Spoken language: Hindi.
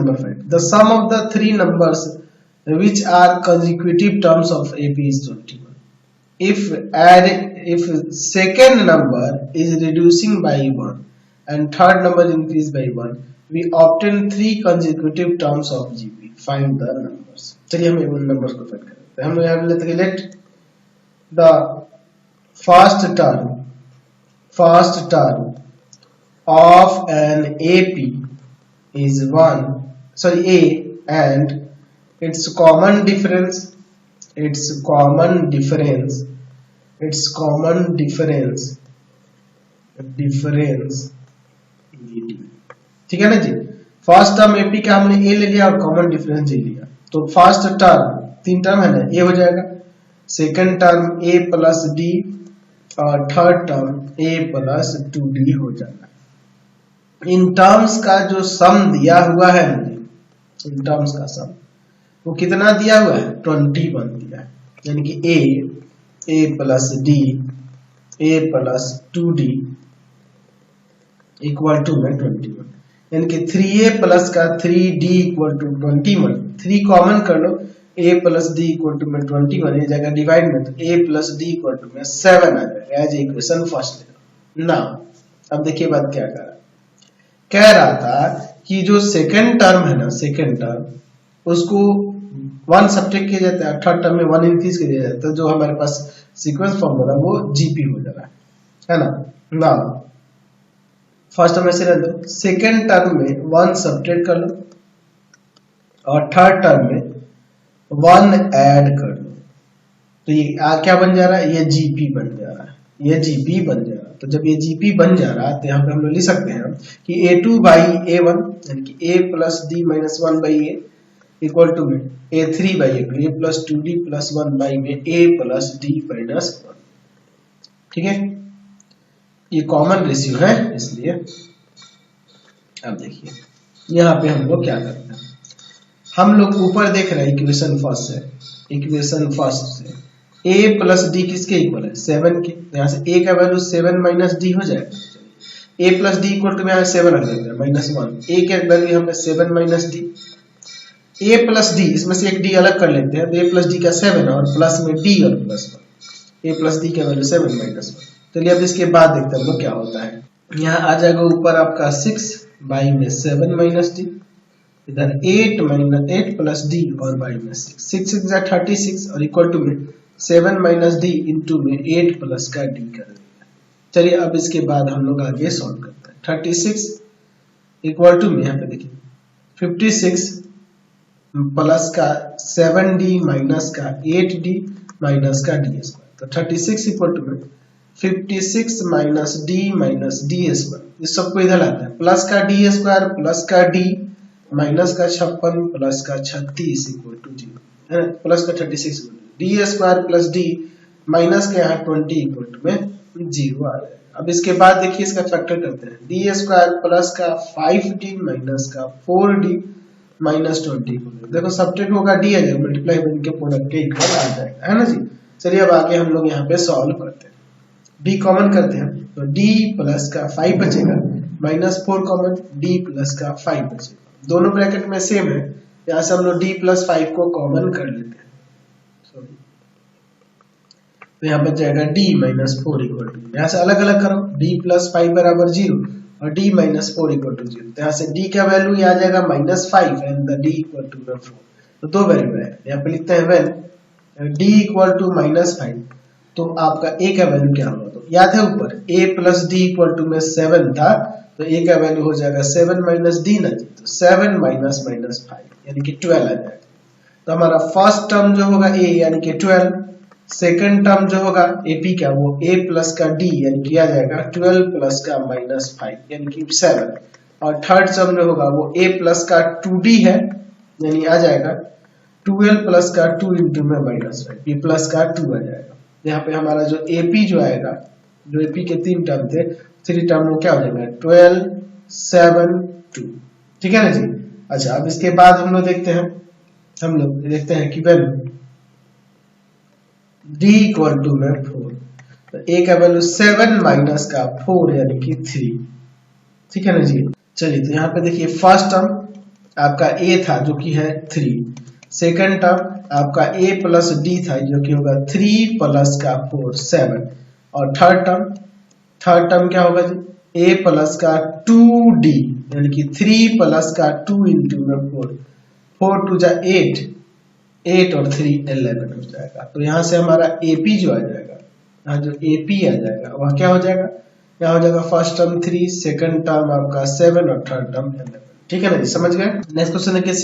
number 5. The sum of the three numbers which are consecutive terms of AP is 21. If second number is reducing by 1 and third number increase by 1, we obtain three consecutive terms of GP. Find the numbers. चलिए हम उन numbers को find करते हैं. हम लोग यहाँ लेते हैं let the first term of an AP is A and its common difference ठीक है ना जी. फर्स्ट टर्म एपी का हमने ए ले लिया और कॉमन डिफरेंस जी लिया, तो फर्स्ट टर्म तीन टर्म है ना, ए हो जाएगा, सेकंड टर्म ए प्लस डी और थर्ड टर्म ए प्लस 2d हो जाएगा. इन टर्म्स का जो सम दिया हुआ है मुझे, इन टर्म्स का सम वो कितना दिया हुआ है, 21 दिया है. यानी कि A plus D A plus 2d equal to में 21. यानी कि 3a प्लस का 3d इक्वल टू 21. 3 कॉमन कर लो, a plus d equal to में 21 ये जाएगा डिवाइड में, तो a plus d equal to में 7 आ जाएगा एज इक्वेशन फर्स्ट. नाउ अब देखिए बात क्या कह रहा था कि जो सेकंड टर्म है ना, सेकंड टर्म उसको 1 सब्ट्रैक्ट किया जाता है, थर्ड टर्म में 1 इंक्रीज किया जाता है, तो जो हमारे पास सीक्वेंस फॉर्म हो रहा है वो जीपी हो जा रहा है ना. नाउ फर्स्ट टर्म ऐसे रहता है, सेकंड टर्म में 1 सब्ट्रैक्ट कर लो और थर्ड टर्म में 1 ऐड कर लो, तो ये क्या बन जा रहा है, ये जीपी बन जा रहा है, ये जीपी बन जा रहा है. तो जब ये जीपी बन जा रहा है तो यहाँ पे हम लोग लिख सकते हैं कि a2 बाई a1 यानी कि a plus d minus 1 by a equal to में a3 by a2 a plus 2d plus 1 by में a प्लस डी माइनस 1. ठीक है, ये कॉमन रेशियो है इसलिए. अब देखिए यहाँ पे हम लोग क्या करते हैं, हम लोग ऊपर देख रहे हैं इक्वेशन फर्स्ट से a प्लस डी किसके इक्वल है, 7 के. यहाँ से a का वैल्यू 7 माइनस डी हो जाएगा. a plus d equal to में यहाँ 7 रख देते हैं माइनस 1. a के वैल्यू यहाँ पे 7 minus D, a plus D इसमें से एक d अलग कर लेते हैं, तो a प्लस डी का 7 और प्लस में d और प्लस 1, a प्लस डी का वैल्यू 7 माइनस 1. चलिए अब इसके बाद देखते हैं हम लोग क्या होता है. यहाँ आ जाएगा ऊपर आपका 6 बाई में 7 माइनस डी, इधर 8 प्लस डी और बाई में 6 6 36 और इक्वल टू में 7 माइनस डी इंटू में 8 प्लस का डी कर दिया. चलिए अब इसके बाद हम लोग आगे सॉल्व करते हैं. 36 इक्वल टू में यहाँ पे देखिए 56 प्लस का 7d माइनस का 8d माइनस का डी स्क्वायर, तो 36 इक्वल टू में 56 माइनस डी स्क्वायर, इस सबको इधर लाते हैं, प्लस का डी स्क्वायर प्लस का डी माइनस का 56 प्लस का 36 इक्वल टू 0 है, प्लस का 36 D square plus d minus के यहाँ 20 इक्वल टू में 0 आ जाएगा. अब इसके बाद देखिए इसका फैक्टर करते हैं, डी स्क्वायर प्लस का 5d माइनस का 4d माइनस 20 देखो सब्ट्रैक्ट होगा डी आ जाएगा, मल्टीप्लाई इनके प्रोडक्ट के इक्वल आ जाएगा, है ना जी. चलिए अब आगे हम लोग यहाँ पे सॉल्व करते हैं. d कॉमन करते हैं तो d प्लस का 5 बचेगा माइनस 4 कॉमन, d प्लस का 5 बचेगा, दोनों ब्रैकेट में सेम है, यहाँ से हम लोग d प्लस 5 को कॉमन कर लेते हैं. तो यहाँ बच जाएगा d माइनस 4 इक्वल टू, यहाँ से अलग अलग करो, d प्लस 5 बराबर 0 और d माइनस 4 इक्वल टू 0, तो यहाँ से d का वैल्यू आ जाएगा minus 5 and the d equal to 4. तो दो वैल्यू है, यहाँ पे लिखते हैं when d equal to minus 5, तो आपका a का वैल्यू क्या होगा, तो याद है ऊपर a plus d equal to में 7 था, तो a का वैल्यू हो जाएगा 7 माइनस डी ना, तो 7 माइनस माइनस 5 यानी कि 12 आ जाएगा. तो हमारा फर्स्ट टर्म जो होगा a यानी कि 12, सेकंड टर्म जो होगा AP का वो a प्लस का d यानी कि आ जाएगा 12 प्लस का माइनस 5 यानी कि 7, और थर्ड टर्म जो होगा वो a प्लस का 2d है यानी आ जाएगा 12 प्लस का 2 इंटू में माइनस 5, ये प्लस का 2 आ जाएगा. यहाँ पे हमारा जो AP जो आएगा, जो AP के 3 टर्म थे, 3 टर्म वो क्या हो जाएगा 12 7 2. ठीक है ना जी. अच्छा अब इसके बाद हम लोग देखते हैं कि वेन d इक्वल टू में 4, तो a का वैल्यू 7 माइनस का 4 यानी कि 3. ठीक है ना जी. चलिए तो यहाँ पे देखिए फर्स्ट टर्म आपका ए था जो कि है 3, सेकंड टर्म आपका a प्लस डी था जो कि होगा 3 प्लस का 4 7, और थर्ड टर्म क्या होगा जी, a प्लस का 2d यानी कि 3 प्लस का 2 इंटू में 4 टू जा 8 और 3 11 हो जाएगा। तो यहाँ से हमारा AP जो आ जाएगा, यहाँ जो AP आ जाएगा वह क्या हो जाएगा, यहाँ हो जाएगा फर्स्ट टर्म 3, सेकंड टर्म आपका 7 और थर्ड टर्म 11। ठीक है ना जी, समझ गए। नेक्स्ट क्वेश्चन देखिए